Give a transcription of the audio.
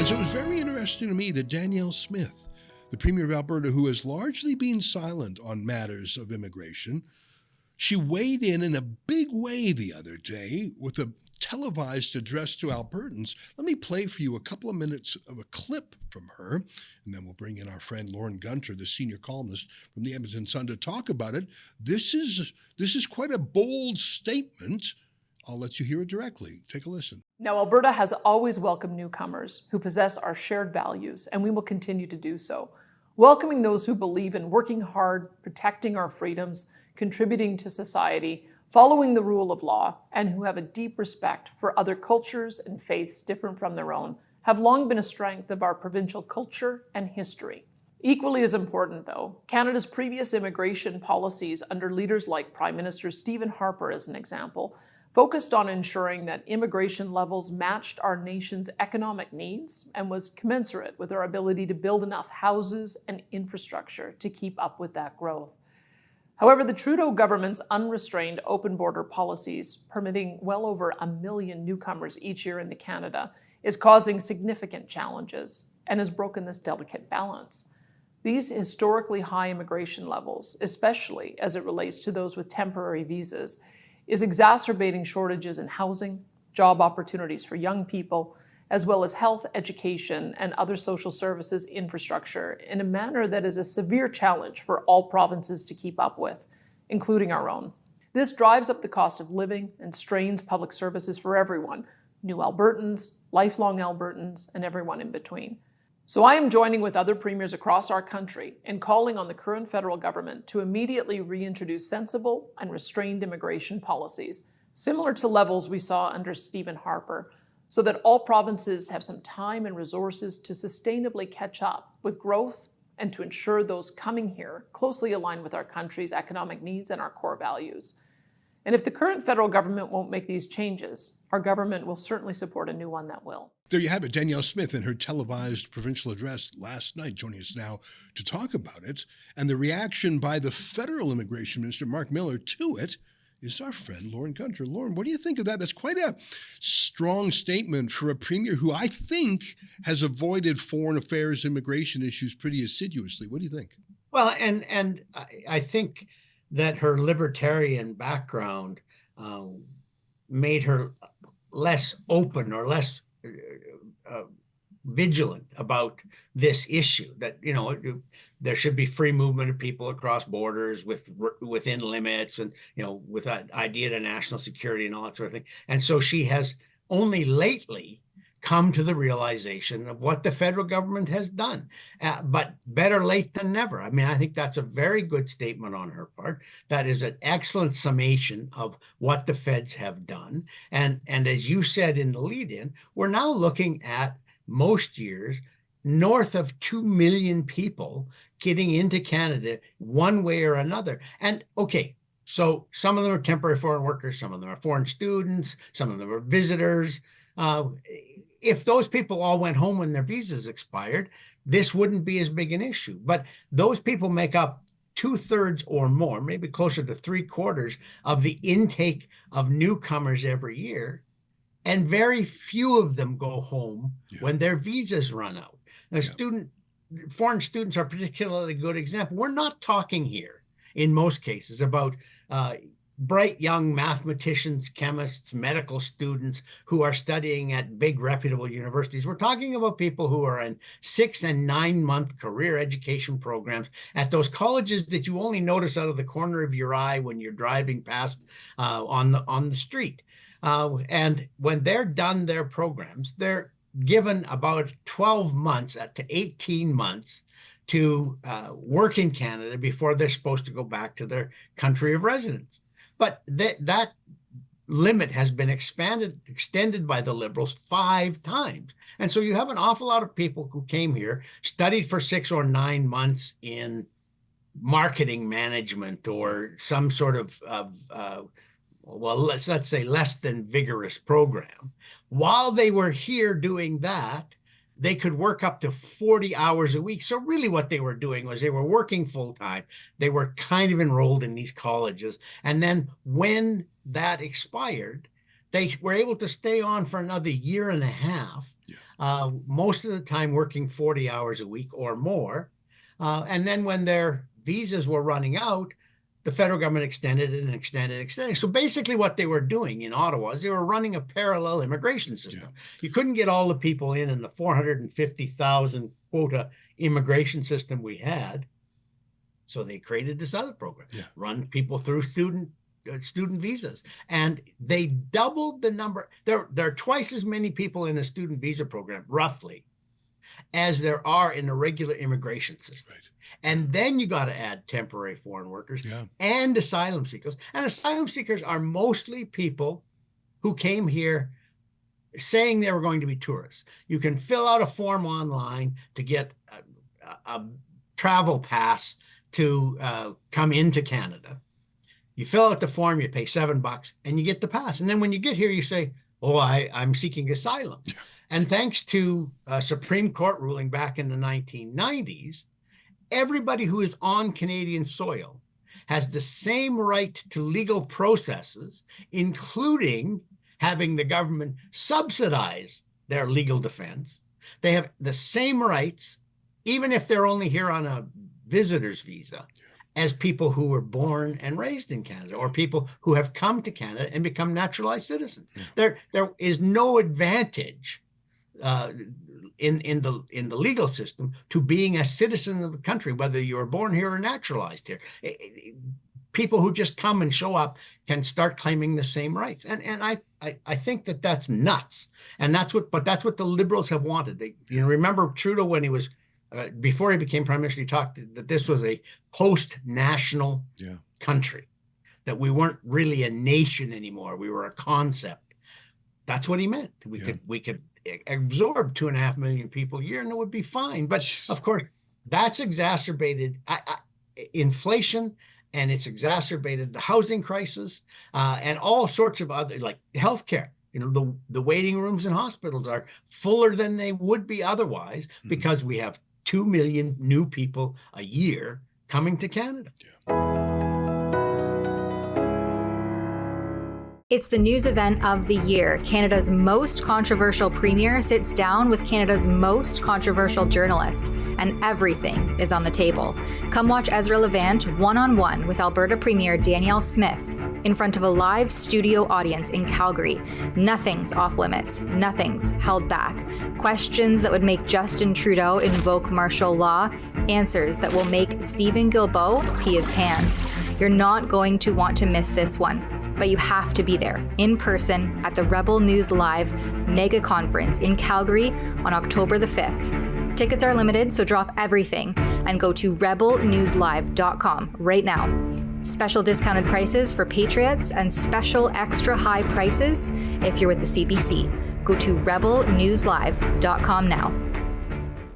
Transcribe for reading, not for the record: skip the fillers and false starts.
So it was very interesting to me that Danielle Smith, the Premier of Alberta, who has largely been silent on matters of immigration, she weighed in a big way the other day with a televised address to Albertans. Let me play for you a couple of minutes of a clip from her, and then we'll bring in our friend Lorne Gunter, the senior columnist from the Edmonton Sun, to talk about it. This is quite a bold statement. I'll let you hear it directly. Take a listen. Now, Alberta has always welcomed newcomers who possess our shared values, and we will continue to do so. Welcoming those who believe in working hard, protecting our freedoms, contributing to society, following the rule of law, and who have a deep respect for other cultures and faiths different from their own, have long been a strength of our provincial culture and history. Equally as important, though, Canada's previous immigration policies under leaders like Prime Minister Stephen Harper, as an example, focused on ensuring that immigration levels matched our nation's economic needs and was commensurate with our ability to build enough houses and infrastructure to keep up with that growth. However, the Trudeau government's unrestrained open border policies, permitting well over 1 million newcomers each year into Canada, is causing significant challenges and has broken this delicate balance. These historically high immigration levels, especially as it relates to those with temporary visas, is exacerbating shortages in housing, job opportunities for young people, as well as health, education, and other social services infrastructure in a manner that is a severe challenge for all provinces to keep up with, including our own. This drives up the cost of living and strains public services for everyone, new Albertans, lifelong Albertans, and everyone in between. So I am joining with other premiers across our country in calling on the current federal government to immediately reintroduce sensible and restrained immigration policies, similar to levels we saw under Stephen Harper, so that all provinces have some time and resources to sustainably catch up with growth and to ensure those coming here closely align with our country's economic needs and our core values. And if the current federal government won't make these changes, our government will certainly support a new one that will. There you have it, Danielle Smith in her televised provincial address last night, joining us now to talk about it. And the reaction by the federal immigration minister, Mark Miller, to it is our friend Lorne Gunter. Lorne, what do you think of that? That's quite a strong statement for a premier who I think has avoided foreign affairs immigration issues pretty assiduously. What do you think? Well, and I think that her libertarian background made her less open or less vigilant about this issue, that, you know, there should be free movement of people across borders within limits, and, you know, with that idea to national security and all that sort of thing. And so she has only lately come to the realization of what the federal government has done, but better late than never. I mean, I think that's a very good statement on her part. That is an excellent summation of what the feds have done. And as you said in the lead-in, we're now looking at most years north of 2 million people getting into Canada one way or another. And okay, so some of them are temporary foreign workers, some of them are foreign students, some of them are visitors. If those people all went home when their visas expired, this wouldn't be as big an issue. But those people make up 2/3 or more, maybe closer to 3/4 of the intake of newcomers every year. And very few of them go home when their visas run out. Now, foreign students are a particularly good example. We're not talking here, in most cases, about bright young mathematicians, chemists, medical students who are studying at big reputable universities. We're talking about people who are in 6- and 9-month career education programs at those colleges that you only notice out of the corner of your eye when you're driving past on the street. And when they're done their programs, they're given about 12 months to 18 months to work in Canada before they're supposed to go back to their country of residence. But that limit has been extended by the Liberals 5 times. And so you have an awful lot of people who came here, studied for 6 or 9 months in marketing management or some sort of well, let's say less than vigorous program. While they were here doing that, they could work up to 40 hours a week. So really what they were doing was they were working full time. They were kind of enrolled in these colleges. And then when that expired, they were able to stay on for another year and a half, most of the time working 40 hours a week or more. And then when their visas were running out, the federal government extended it and extended and extended. So basically what they were doing in Ottawa is they were running a parallel immigration system. You couldn't get all the people in the 450,000 quota immigration system we had. So they created this other program, run people through student visas. And they doubled the number. There are twice as many people in a student visa program, roughly, as there are in the regular immigration system. Right. And then you got to add temporary foreign workers and asylum seekers. And asylum seekers are mostly people who came here saying they were going to be tourists. You can fill out a form online to get a travel pass to come into Canada. You fill out the form, you pay $7, and you get the pass. And then when you get here, you say, oh, I'm seeking asylum. Yeah. And thanks to a Supreme Court ruling back in the 1990s, everybody who is on Canadian soil has the same right to legal processes, including having the government subsidize their legal defense. They have the same rights, even if they're only here on a visitor's visa, as people who were born and raised in Canada, or people who have come to Canada and become naturalized citizens. There is no advantage in the legal system to being a citizen of the country, whether you were born here or naturalized here. People who just come and show up can start claiming the same rights, and I think that that's nuts, and that's what the Liberals have wanted. They, remember Trudeau when he was before he became prime minister, he talked that this was a post-national country, that we weren't really a nation anymore. We were a concept. That's what he meant. We could absorb 2.5 million people a year and it would be fine. But of course, that's exacerbated inflation, and it's exacerbated the housing crisis and all sorts of other, like healthcare. The waiting rooms in hospitals are fuller than they would be otherwise because we have 2 million new people a year coming to Canada. It's the news event of the year. Canada's most controversial premier sits down with Canada's most controversial journalist, and everything is on the table. Come watch Ezra Levant one-on-one with Alberta Premier Danielle Smith in front of a live studio audience in Calgary. Nothing's off limits. Nothing's held back. Questions that would make Justin Trudeau invoke martial law. Answers that will make Stephen Guilbeault pee his pants. You're not going to want to miss this one, but you have to be there in person at the Rebel News Live mega conference in Calgary on October the 5th. Tickets are limited, so drop everything and go to rebelnewslive.com right now. Special discounted prices for Patriots and special extra high prices if you're with the CBC. Go to rebelnewslive.com now.